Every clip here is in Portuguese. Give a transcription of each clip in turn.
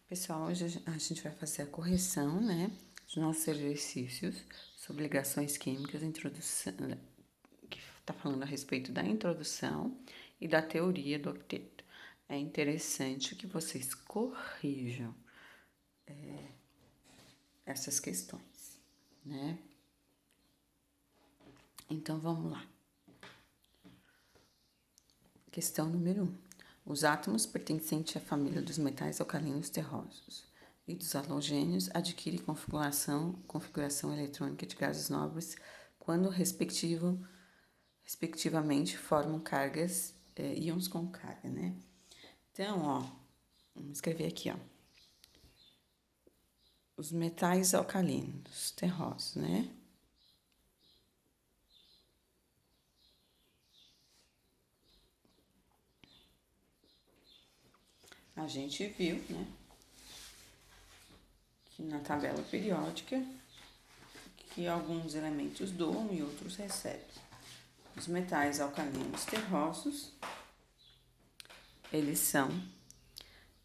Pessoal, hoje a gente vai fazer a correção, né, dos nossos exercícios sobre ligações químicas, introdução, que está falando a respeito da introdução e da teoria do octeto. É interessante que vocês corrijam essas questões, né? Então, vamos lá. Questão número 1. Os átomos pertencentes à família dos metais alcalinos terrosos e dos halogênios adquirem configuração eletrônica de gases nobres quando, respectivamente, formam cargas, íons com carga, né? Então, ó, vamos escrever aqui, ó. Os metais alcalinos terrosos, né? A gente viu, né, que na tabela periódica que alguns elementos doam e outros recebem. Os metais alcalinos terrosos, eles são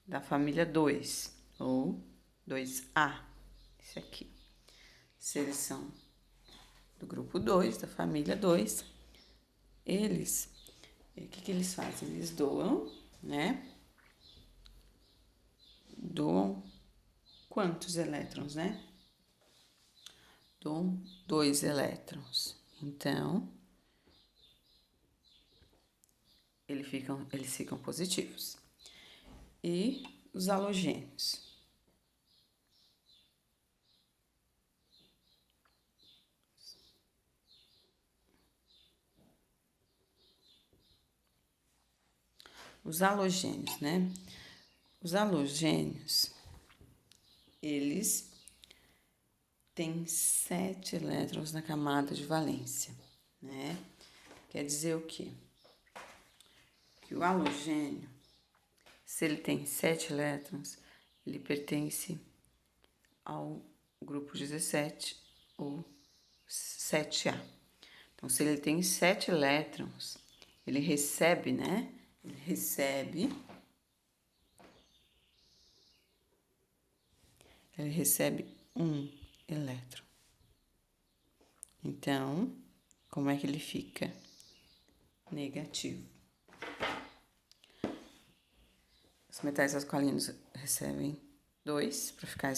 da família 2 ou 2A, esse aqui. Se eles são do grupo 2, da família 2, eles, o que eles fazem? Eles doam, né? Doam quantos elétrons, né? Doam 2 elétrons. Então, eles ficam positivos. E os halogênios. Os halogênios, né? Os halogênios, eles têm 7 elétrons na camada de valência, né? Quer dizer o quê? Que o halogênio, se ele tem 7 elétrons, ele pertence ao grupo 17 ou 7A. Então, se ele tem 7 elétrons, ele recebe, né? Ele recebe 1 elétron. Então, como é que ele fica? Negativo. Os metais alcalinos recebem 2 para ficar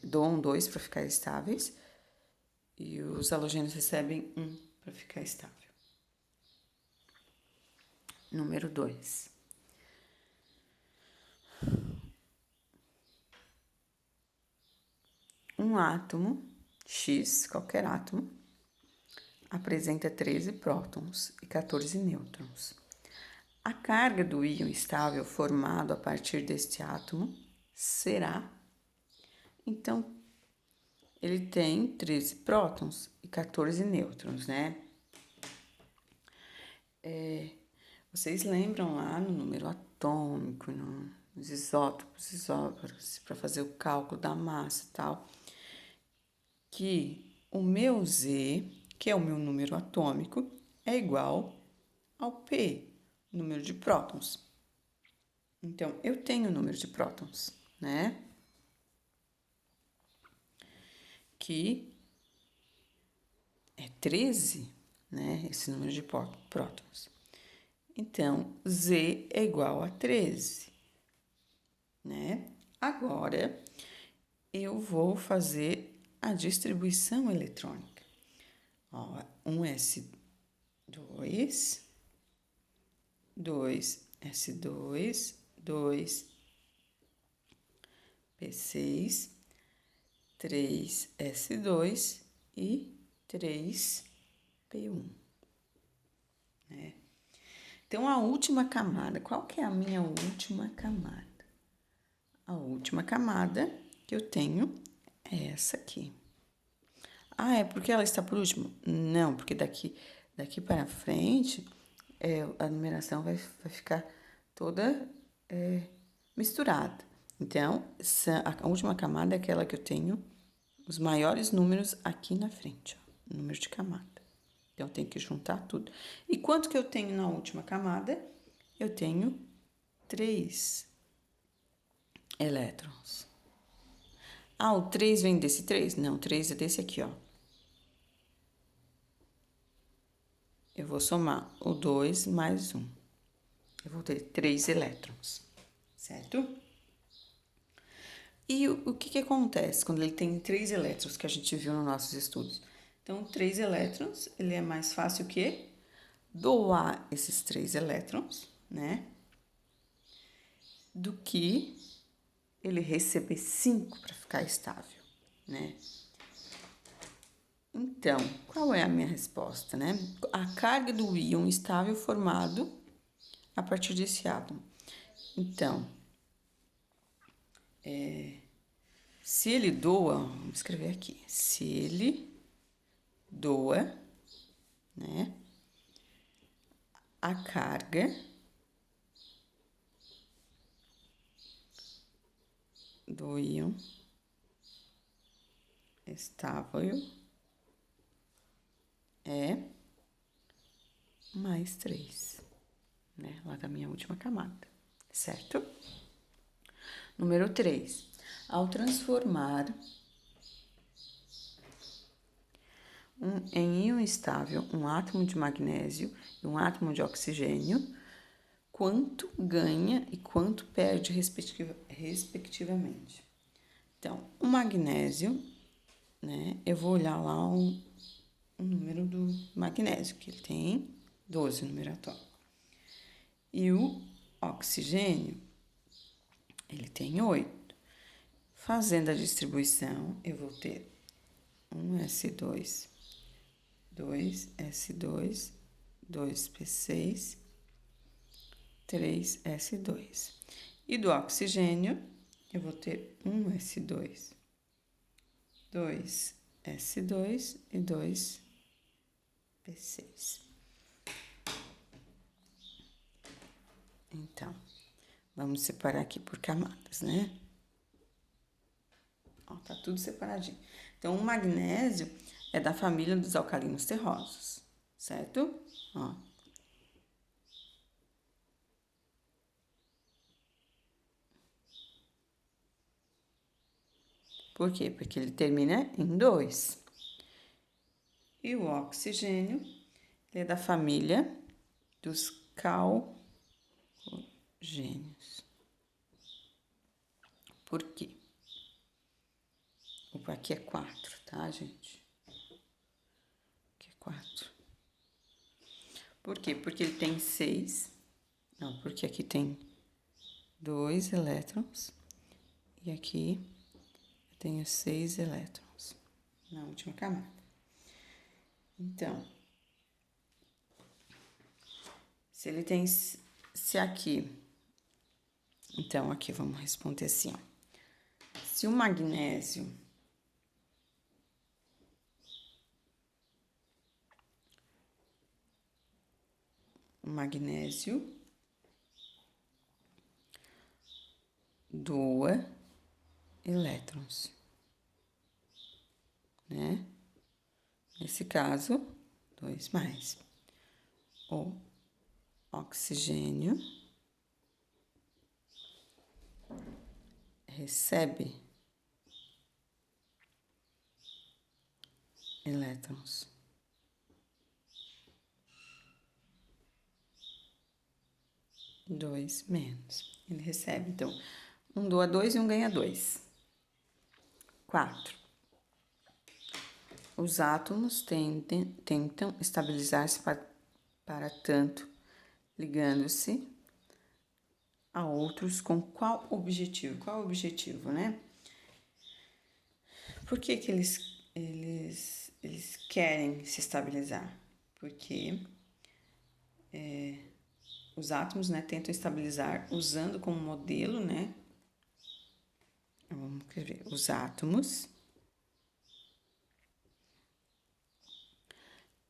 doam 2 para ficar estáveis e os halogênios recebem 1 para ficar estável. Número 2. Um átomo X, qualquer átomo, apresenta 13 prótons e 14 nêutrons. A carga do íon estável formado a partir deste átomo será, então, ele tem 13 prótons e 14 nêutrons, né? Vocês lembram lá no número atômico, nos isótopos, para fazer o cálculo da massa e tal, que o meu Z, que é o meu número atômico, é igual ao P, número de prótons. Então, eu tenho o número de prótons, né? Que é 13, né? Esse número de prótons. Então, Z é igual a 13, né? Agora, eu vou fazer a distribuição eletrônica. Ó, um S2, 2 S2, 2 P6, 3 S2 e 3 P1, né? Então, a última camada, qual que é a minha última camada? A última camada que eu tenho é essa aqui. Ah, é porque ela está por último? Não, porque daqui para frente a numeração vai ficar toda misturada. Então, a última camada é aquela que eu tenho os maiores números aqui na frente, ó, número de camada. Então, eu tenho que juntar tudo. E quanto que eu tenho na última camada? Eu tenho 3 elétrons. Ah, o 3 vem desse 3? Não, o 3 é desse aqui, ó. Eu vou somar o 2 mais 1. Eu vou ter 3 elétrons, certo? E o que acontece quando ele tem 3 elétrons, que a gente viu nos nossos estudos? Então, 3 elétrons, ele é mais fácil que doar esses 3 elétrons, né? Do que ele receber 5 para ficar estável, né? Então, qual é a minha resposta, né? A carga do íon estável formado a partir desse átomo. Então, se ele doa, vamos escrever aqui, se ele doa, né, a carga do íon estável é mais 3, né, lá da minha última camada, certo? Número 3. Ao transformar em íon estável um átomo de magnésio e um átomo de oxigênio, quanto ganha e quanto perde respectivamente. Então, o magnésio, né, eu vou olhar lá o número do magnésio, que ele tem 12 número atômico. E o oxigênio, ele tem 8. Fazendo a distribuição, eu vou ter 1s2, 2s2, 2p6, 3s2. E do oxigênio, eu vou ter 1s2, 2s2 e 2p6. Então, vamos separar aqui por camadas, né? Ó, tá tudo separadinho. Então, o magnésio é da família dos alcalinos terrosos, certo? Ó. Por quê? Porque ele termina em 2. E o oxigênio, ele é da família dos calogênios. Por quê? Opa, aqui é 4, tá, gente? Aqui é 4. Por quê? Porque ele tem 6. Não, porque aqui tem 2 elétrons. E aqui eu tenho 6 elétrons na última camada. Então, se ele tem... Se aqui... Então, aqui vamos responder assim, ó. Se o magnésio... doa elétrons, né? Nesse caso, 2 mais. O oxigênio recebe elétrons. Dois menos. Ele recebe, então, um doa 2 e um ganha 2. 4. Os átomos tentam estabilizar-se para tanto, ligando-se a outros com qual objetivo? Qual o objetivo, né? Por que que eles querem se estabilizar? Porque os átomos, né, tentam estabilizar usando como modelo, né? Vamos escrever os átomos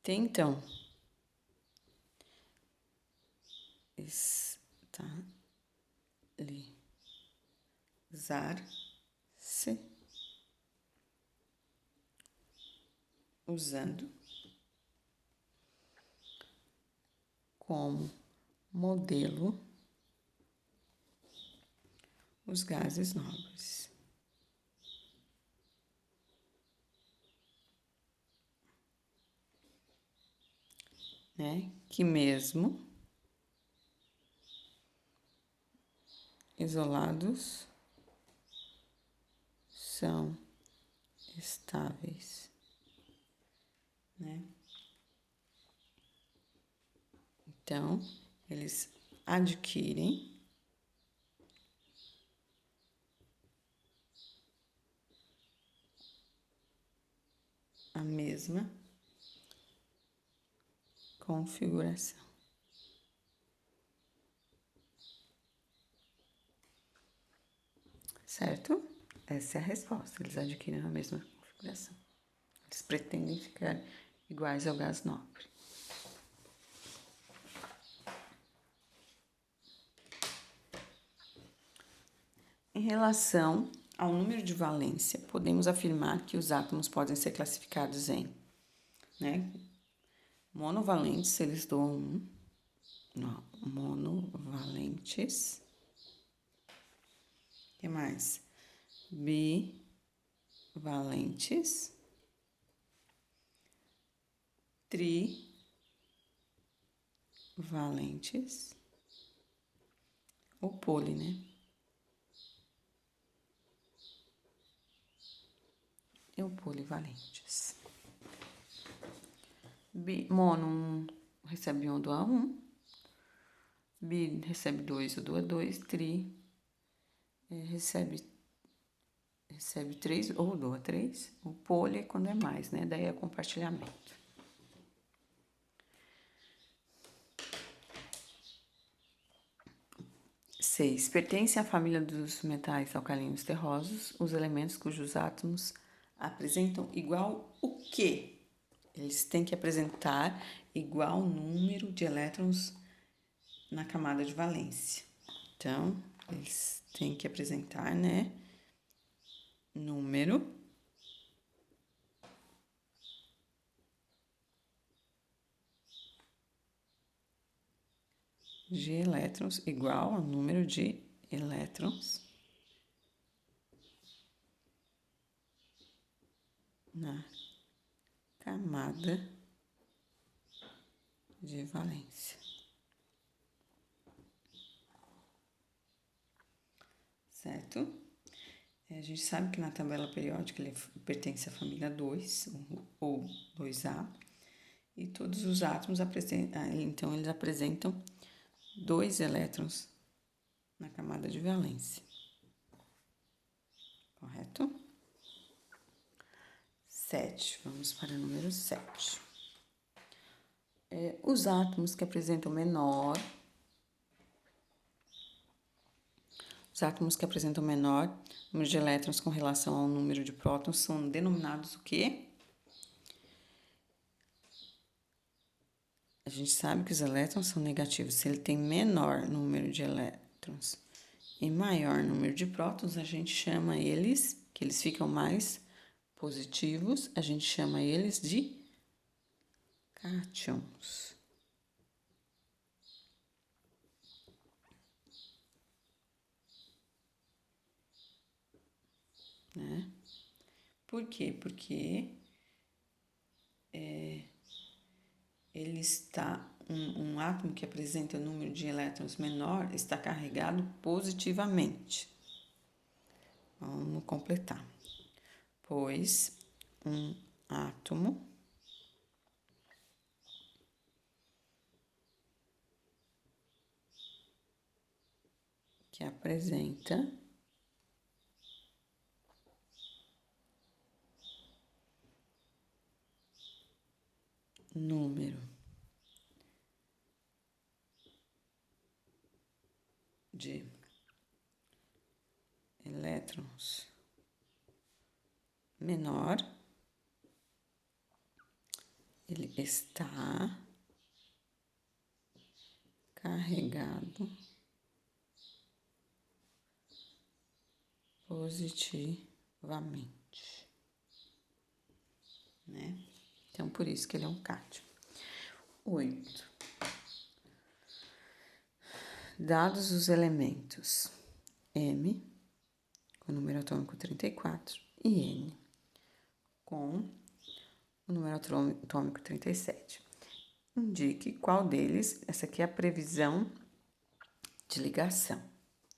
tentam estabilizar-se usando como modelo os gases nobres. Né? Que mesmo isolados são estáveis, né? Então, eles adquirem a mesma configuração. Certo? Essa é a resposta. Eles adquirem a mesma configuração. Eles pretendem ficar iguais ao gás nobre. Em relação ao número de valência, podemos afirmar que os átomos podem ser classificados em, né, monovalentes, eles dão monovalentes. O que mais? Bivalentes, trivalentes, ou poli, né? E o polivalentes. Mono recebe 1 do A1, bi recebe 2 do A2, tri recebe 3 ou do A3, o poli é quando é mais, né? Daí é compartilhamento. Seis. Pertencem à família dos metais alcalinos terrosos os elementos cujos átomos apresentam igual o quê? Eles têm que apresentar igual número de elétrons na camada de valência. Então, eles têm que apresentar, né, número de elétrons igual ao número de elétrons na camada de valência. Certo? A gente sabe que na tabela periódica ele pertence à família 2, ou 2A, e todos os átomos apresentam, então eles apresentam 2 elétrons na camada de valência. Correto? 7. Vamos para o número 7. Os átomos que apresentam menor número de elétrons com relação ao número de prótons são denominados o quê? A gente sabe que os elétrons são negativos. Se ele tem menor número de elétrons e maior número de prótons, a gente chama eles, que eles ficam mais positivos, a gente chama eles de cátions. Né? Por quê? Porque ele está, um átomo que apresenta número de elétrons menor está carregado positivamente. Vamos completar. Pois um átomo que apresenta número de elétrons menor, ele está carregado positivamente, né? Então, por isso que ele é um cátion. 8. Dados os elementos M, o número atômico 34, e N com o número atômico 37. Indique qual deles, essa aqui é a previsão de ligação,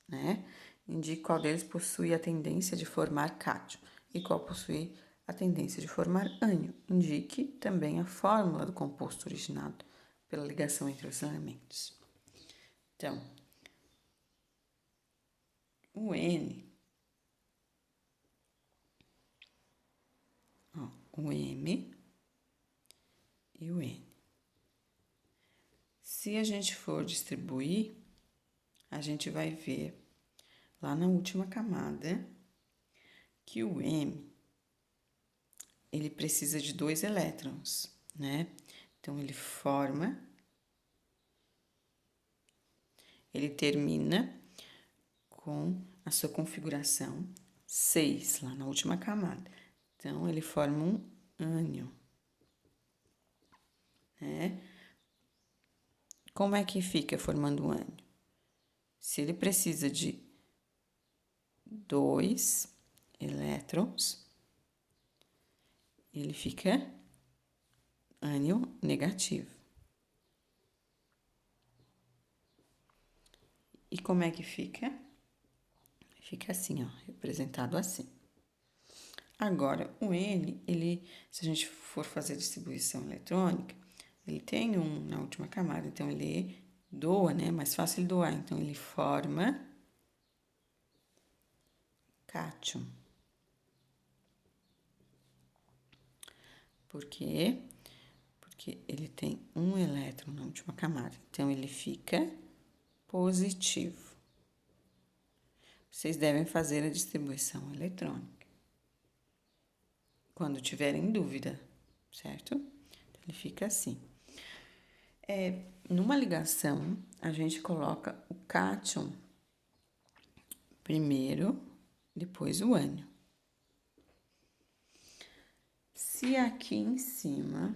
né? Indique qual deles possui a tendência de formar cátion e qual possui a tendência de formar ânion. Indique também a fórmula do composto originado pela ligação entre os elementos. Então, o N, o M e o N. Se a gente for distribuir, a gente vai ver lá na última camada que o M, ele precisa de 2 elétrons, né? Então, ele termina com a sua configuração 6, lá na última camada. Então, ele forma um ânion, né? Como é que fica formando um ânion? Se ele precisa de 2 elétrons, ele fica ânion negativo. E como é que fica? Fica assim, ó, representado assim. Agora, o N, se a gente for fazer distribuição eletrônica, ele tem um na última camada, então ele doa, né? Mais fácil ele doar, então ele forma cátion. Por quê? Porque ele tem um elétron na última camada, então ele fica positivo. Vocês devem fazer a distribuição eletrônica quando tiverem dúvida, certo? Então, ele fica assim. Numa ligação, a gente coloca o cátion primeiro, depois o ânion. Se aqui em cima,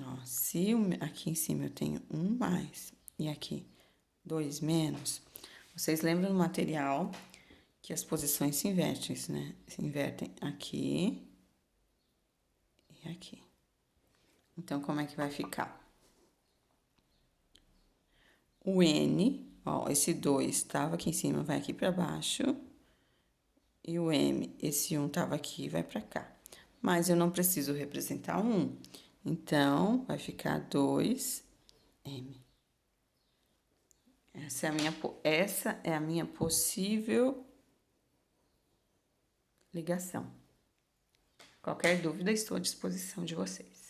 ó, aqui em cima eu tenho 1 mais e aqui 2 menos, vocês lembram no material que as posições se invertem, né? Se invertem aqui e aqui. Então, como é que vai ficar? O N, ó, esse 2 estava aqui em cima, vai aqui para baixo. E o M, esse 1 estava aqui, vai para cá. Mas eu não preciso representar 1. Então, vai ficar 2M. Essa é a minha possível ligação. Qualquer dúvida, estou à disposição de vocês.